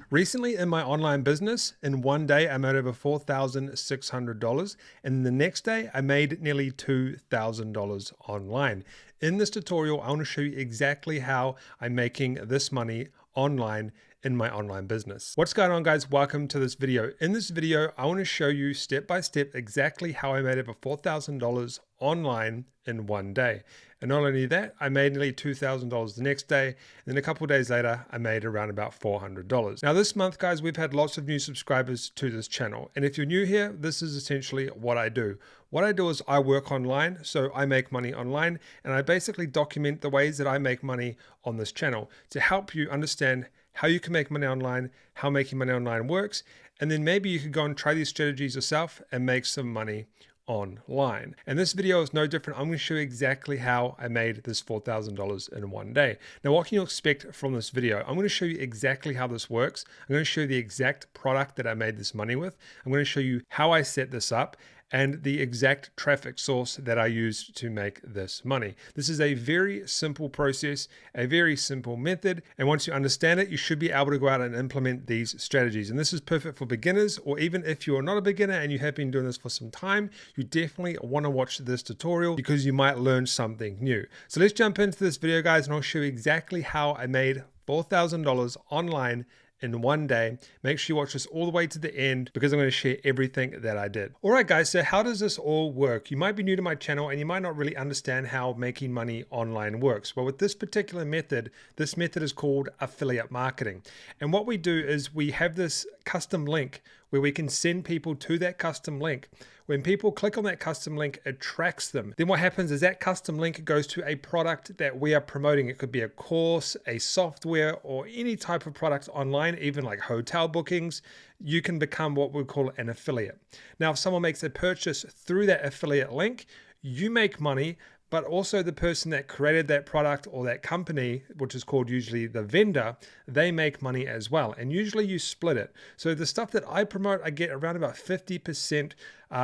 Recently in my online business, in one day I made over $4,600, and the next day I made nearly $2,000 online. In this tutorial, I want to show you exactly how I'm making this money online in my online business. What's going on, guys? Welcome to this video. In this video, I want to show you step by step exactly how I made over $4,000 online in one day. And not only that, I made nearly $2,000 the next day. And then a couple of days later, I made around about $400. Now this month, guys, we've had lots of new subscribers to this channel. And if you're new here, this is essentially what I do. What I do is I work online, so I make money online, and I basically document the ways that I make money on this channel to help you understand how you can make money online, how making money online works, and then maybe you could go and try these strategies yourself and make some money online. And this video is no different. I'm going to show you exactly how I made this $4,000 in one day. Now, what can you expect from this video? I'm going to show you exactly how this works. I'm going to show you the exact product that I made this money with. I'm going to show you how I set this up and the exact traffic source that I used to make this money. This is a very simple process, a very simple method. And once you understand it, you should be able to go out and implement these strategies. And this is perfect for beginners, or even if you're not a beginner and you have been doing this for some time, you definitely want to watch this tutorial because you might learn something new. So let's jump into this video, guys, and I'll show you exactly how I made $4,000 online in one day. Make sure you watch this all the way to the end because I'm going to share everything that I did. All right, guys, so how does this all work? You might be new to my channel and you might not really understand how making money online works. Well, with this particular method, this method is called affiliate marketing. And what we do is we have this custom link where we can send people to that custom link. When people click on that custom link, it tracks them. Then what happens is that custom link goes to a product that we are promoting. It could be a course, a software, or any type of product online, even like hotel bookings. You can become what we call an affiliate. Now, if someone makes a purchase through that affiliate link, you make money, but also the person that created that product or that company, which is called usually the vendor, they make money as well. And usually you split it. So the stuff that I promote, I get around about 50%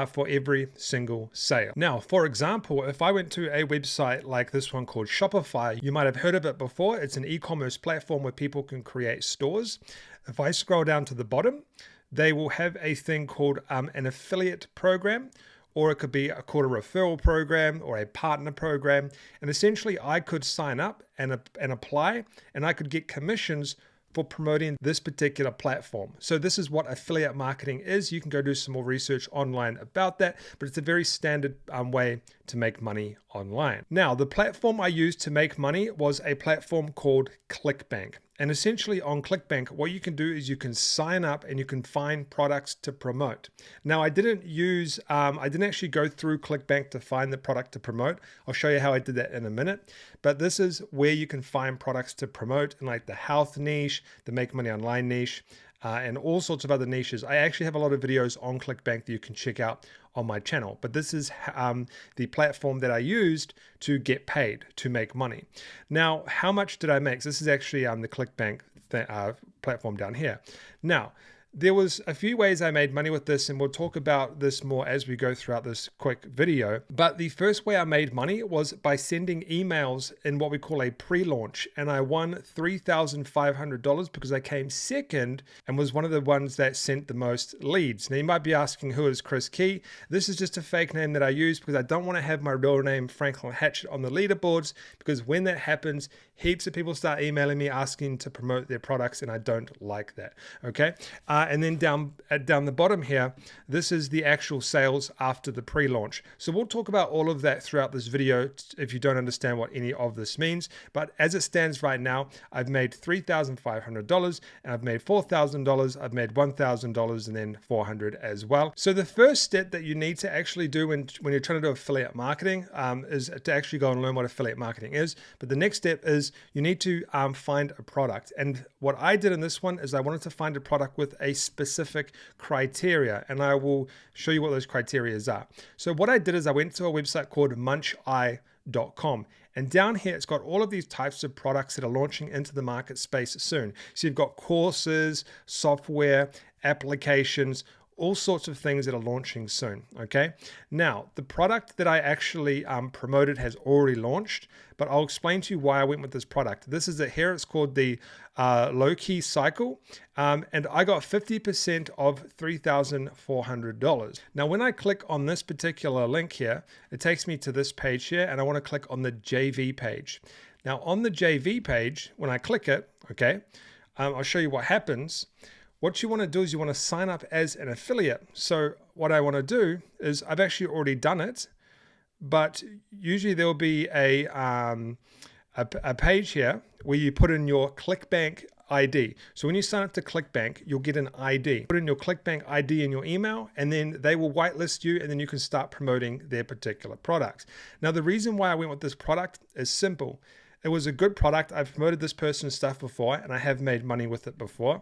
for every single sale. Now, for example, if I went to a website like this one called Shopify, you might have heard of it before. It's an e-commerce platform where people can create stores. If I scroll down to the bottom, they will have a thing called an affiliate program, or it could be called a referral program or a partner program. And essentially I could sign up and apply, and I could get commissions for promoting this particular platform. So this is what affiliate marketing is. You can go do some more research online about that, but it's a very standard way to make money online. Now, the platform I used to make money was a platform called Clickbank. And essentially on Clickbank, what you can do is you can sign up and you can find products to promote. Now, I didn't actually go through Clickbank to find the product to promote. I'll show you how I did that in a minute. But this is where you can find products to promote in like the health niche, the make money online niche, and all sorts of other niches. I actually have a lot of videos on Clickbank that you can check out on my channel, but this is the platform that I used to get paid, to make money. Now, how much did I make? So this is actually the Clickbank platform down here. Now, there was a few ways I made money with this, and we'll talk about this more as we go throughout this quick video. But the first way I made money was by sending emails in what we call a pre-launch, and I won $3,500 because I came second and was one of the ones that sent the most leads. Now you might be asking, who is Chris Key? This is just a fake name that I use because I don't want to have my real name, Franklin Hatchett, on the leaderboards, because when that happens, heaps of people start emailing me asking to promote their products, and I don't like that, okay? And then down the bottom here, this is the actual sales after the pre-launch. So we'll talk about all of that throughout this video if you don't understand what any of this means. But as it stands right now, I've made $3,500, and I've made $4,000, I've made $1,000, and then $400 as well. So the first step that you need to actually do when you're trying to do affiliate marketing is to actually go and learn what affiliate marketing is. But the next step is you need to find a product. And what I did in this one is I wanted to find a product with a specific criteria, and I will show you what those criteria are. So what I did is I went to a website called munchi.com, and down here it's got all of these types of products that are launching into the market space soon. So you've got courses, software, applications, all sorts of things that are launching soon. Okay. Now, the product that I actually promoted has already launched, but I'll explain to you why I went with this product. This is it here. It's called the low-key cycle. And I got 50% of $3,400. Now, when I click on this particular link here, it takes me to this page here, and I want to click on the JV page. Now, on the JV page, when I click it, okay, I'll show you what happens. What you want to do is you want to sign up as an affiliate. So what I want to do is I've actually already done it, but usually there'll be a page here where you put in your Clickbank ID. So when you sign up to Clickbank, you'll get an ID. Put in your Clickbank ID in your email, and then they will whitelist you, and then you can start promoting their particular products. Now, the reason why I went with this product is simple. It was a good product. I've promoted this person's stuff before, and I have made money with it before.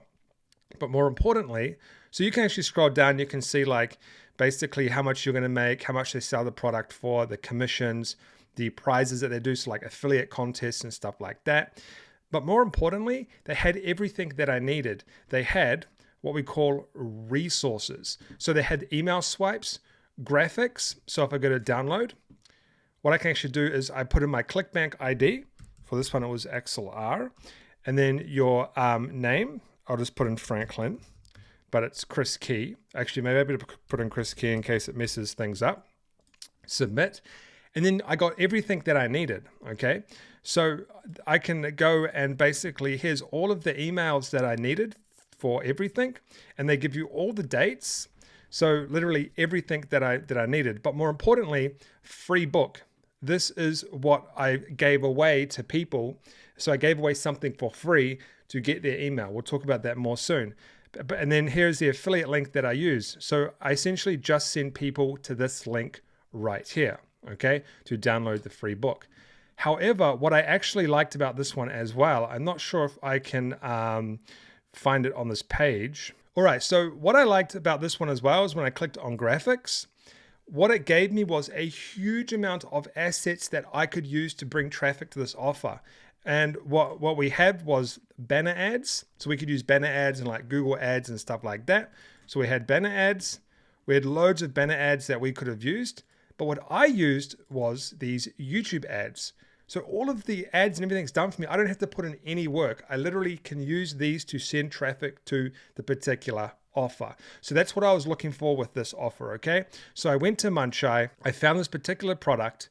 But more importantly, so you can actually scroll down, you can see like basically how much you're going to make, how much they sell the product for, the commissions, the prizes that they do, so like affiliate contests and stuff like that. But more importantly, they had everything that I needed. They had what we call resources. So they had email swipes, graphics. So if I go to download, what I can actually do is I put in my Clickbank ID. For this one, it was XLR. And then your name. I'll just put in Franklin, but it's Chris Key. Actually, maybe I better put in Chris Key in case it messes things up. Submit. And then I got everything that I needed, okay? So I can go and basically, here's all of the emails that I needed for everything. And they give you all the dates. So literally everything that I needed. But more importantly, free book. This is what I gave away to people. So I gave away something for free to get their email. We'll talk about that more soon. And then here's the affiliate link that I use. So I essentially just send people to this link right here, okay, to download the free book. However, what I actually liked about this one as well, I'm not sure if I can find it on this page. All right, so what I liked about this one as well is when I clicked on graphics, what it gave me was a huge amount of assets that I could use to bring traffic to this offer. And what we had was banner ads. So we could use banner ads and like Google ads and stuff like that. So we had banner ads. We had loads of banner ads that we could have used. But what I used was these YouTube ads. So all of the ads and everything's done for me. I don't have to put in any work. I literally can use these to send traffic to the particular offer. So that's what I was looking for with this offer, okay? So I went to Munchai. I found this particular product.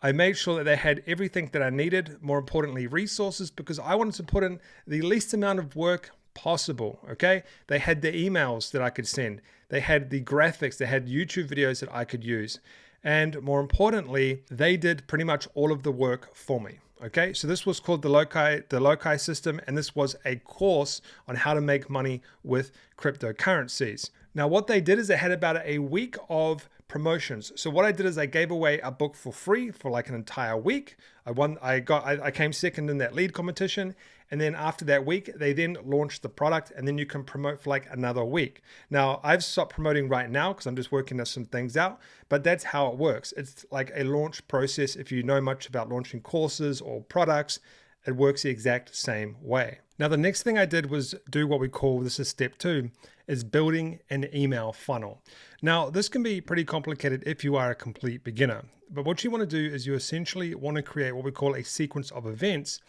I made sure that they had everything that I needed, more importantly, resources, because I wanted to put in the least amount of work possible, okay? They had the emails that I could send. They had the graphics. They had YouTube videos that I could use. And more importantly, they did pretty much all of the work for me, okay? So this was called the Loci system, and this was a course on how to make money with cryptocurrencies. Now, what they did is they had about a week of promotions. So what I did is I gave away a book for free for like an entire week. I came second in that lead competition. And then after that week, they then launched the product, and then you can promote for like another week. Now, I've stopped promoting right now because I'm just working some things out, but that's how it works. It's like a launch process. If you know much about launching courses or products, it works the exact same way. Now, the next thing I did was do what we call, this is step 2, is building an email funnel. Now, this can be pretty complicated if you are a complete beginner, but what you want to do is you essentially want to create what we call a sequence of events,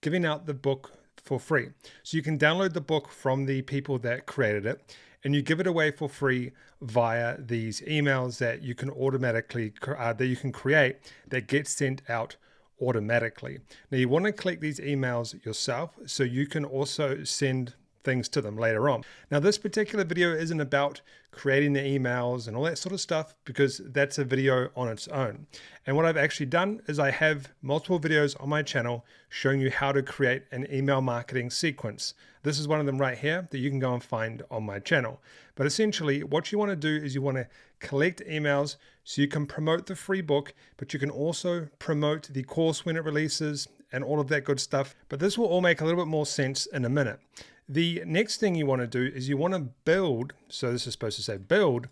giving out the book for free. So you can download the book from the people that created it, and you give it away for free via these emails that you can automatically, that you can create that get sent out automatically. Now you want to collect these emails yourself so you can also send things to them later on. Now this particular video isn't about creating the emails and all that sort of stuff, because that's a video on its own. And what I've actually done is I have multiple videos on my channel showing you how to create an email marketing sequence. This is one of them right here that you can go and find on my channel. But essentially what you want to do is you want to collect emails so you can promote the free book, but you can also promote the course when it releases and all of that good stuff. But this will all make a little bit more sense in a minute. The next thing you want to do is you want to build, so this is supposed to say build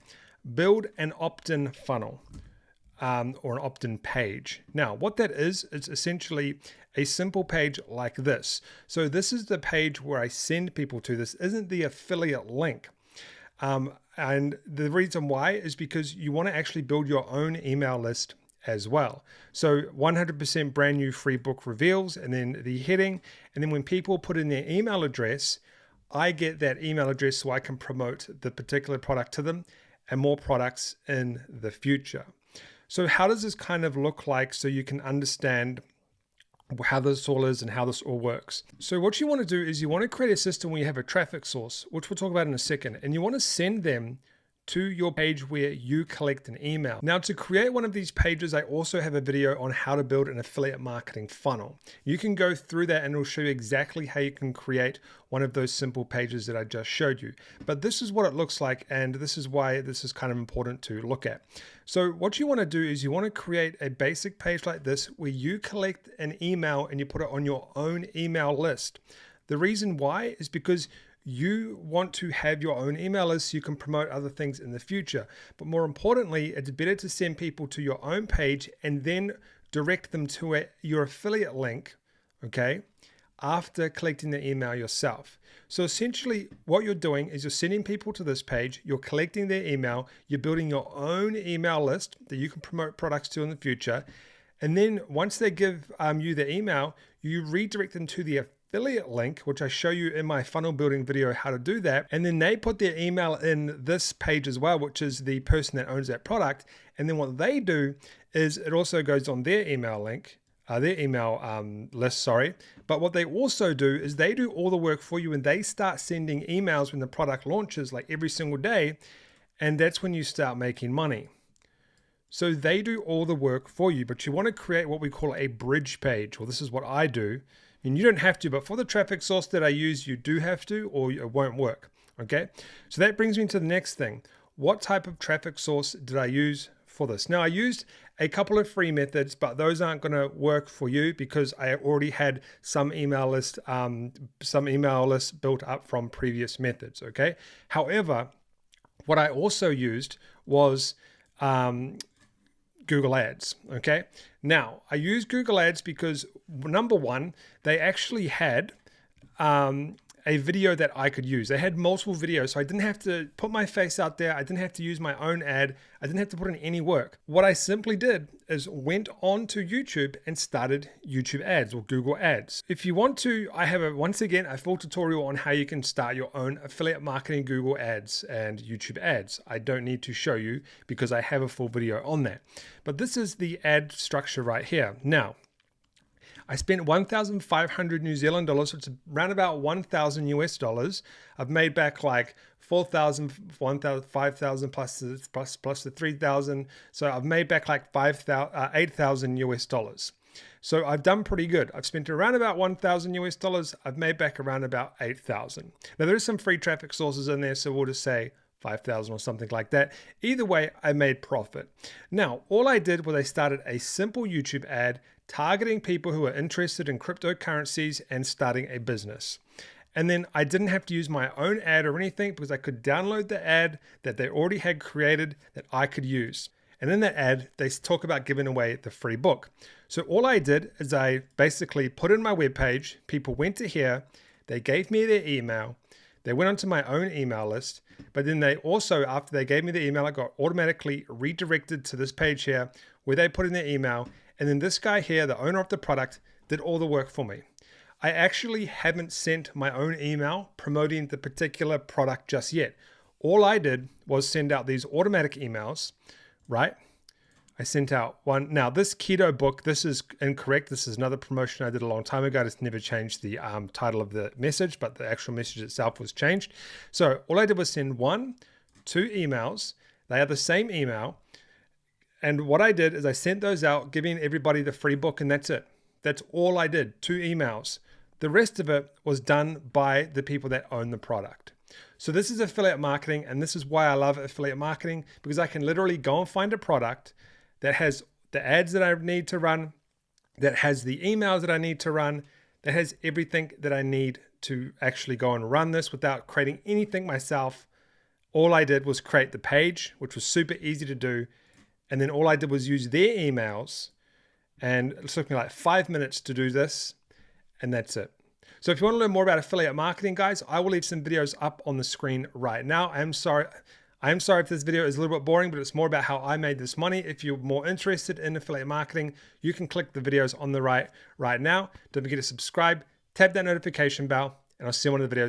an opt-in funnel or an opt-in page. Now, what that is, it's essentially a simple page like this. So this is the page where I send people to. This isn't the affiliate link. And the reason why is because you want to actually build your own email list as well. So 100% brand new free book reveals, and then the heading. And then when people put in their email address, I get that email address so I can promote the particular product to them and more products in the future. So how does this kind of look like so you can understand how this all is and how this all works? So what you want to do is you want to create a system where you have a traffic source, which we'll talk about in a second, and you want to send them to your page where you collect an email. Now, to create one of these pages, I also have a video on how to build an affiliate marketing funnel. You can go through that and it'll show you exactly how you can create one of those simple pages that I just showed you. But this is what it looks like, and this is why this is kind of important to look at. So what you want to do is you want to create a basic page like this where you collect an email and you put it on your own email list. The reason why is because you want to have your own email list so you can promote other things in the future. But more importantly, it's better to send people to your own page and then direct them to your affiliate link, okay, after collecting the email yourself. So essentially what you're doing is you're sending people to this page, you're collecting their email, you're building your own email list that you can promote products to in the future. And then once they give you the email, you redirect them to the affiliate link, which I show you in my funnel building video how to do that. And then they put their email in this page as well, which is the person that owns that product. And then what they do is it also goes on their email link, their email list, sorry. But what they also do is they do all the work for you and they start sending emails when the product launches, like every single day. And that's when you start making money. So they do all the work for you, but you want to create what we call a bridge page. Well, this is what I do. And you don't have to, but for the traffic source that I use, you do have to, or it won't work. Okay. So that brings me to the next thing. What type of traffic source did I use for this? Now I used a couple of free methods, but those aren't going to work for you because I already had some email list built up from previous methods. Okay. However, what I also used was, Google Ads. Okay. Now I use Google Ads because number one, they actually had a video that I could use. They had multiple videos, so I didn't have to put my face out there. I didn't have to use my own ad. I didn't have to put in any work. What I simply did is went on to YouTube and started YouTube ads or Google ads. If you want to, I have once again a full tutorial on how you can start your own affiliate marketing Google ads and YouTube ads. I don't need to show you because I have a full video on that. But this is the ad structure right here. Now, I spent 1,500 New Zealand dollars, so it's around about 1,000 US dollars. I've made back like 4,000, 1,000, 5,000 plus the 3,000. So I've made back like 8,000 US dollars. So I've done pretty good. I've spent around about 1,000 US dollars. I've made back around about 8,000. Now there's some free traffic sources in there, so we'll just say 5,000 or something like that. Either way, I made profit. Now, all I did was I started a simple YouTube ad targeting people who are interested in cryptocurrencies and starting a business. And then I didn't have to use my own ad or anything because I could download the ad that they already had created that I could use. And in that ad, they talk about giving away the free book. So all I did is I basically put in my webpage, people went to here, they gave me their email, they went onto my own email list, but then they also, after they gave me the email, I got automatically redirected to this page here where they put in their email. And then this guy here, the owner of the product, did all the work for me. I actually haven't sent my own email promoting the particular product just yet. All I did was send out these automatic emails, right? I sent out one. Now this keto book, this is incorrect. This is another promotion I did a long time ago. I just never changed the title of the message, but the actual message itself was changed. So all I did was send 2 emails. They are the same email. And what I did is I sent those out, giving everybody the free book, and that's it. That's all I did, 2 emails. The rest of it was done by the people that own the product. So this is affiliate marketing, and this is why I love affiliate marketing, because I can literally go and find a product that has the ads that I need to run, that has the emails that I need to run, that has everything that I need to actually go and run this without creating anything myself. All I did was create the page, which was super easy to do. And then all I did was use their emails, and it took me like 5 minutes to do this, and that's it. So if you want to learn more about affiliate marketing, guys, I will leave some videos up on the screen right now. I am sorry if this video is a little bit boring, but it's more about how I made this money. If you're more interested in affiliate marketing, you can click the videos on the right now. Don't forget to subscribe, tap that notification bell, and I'll see you in one of the videos.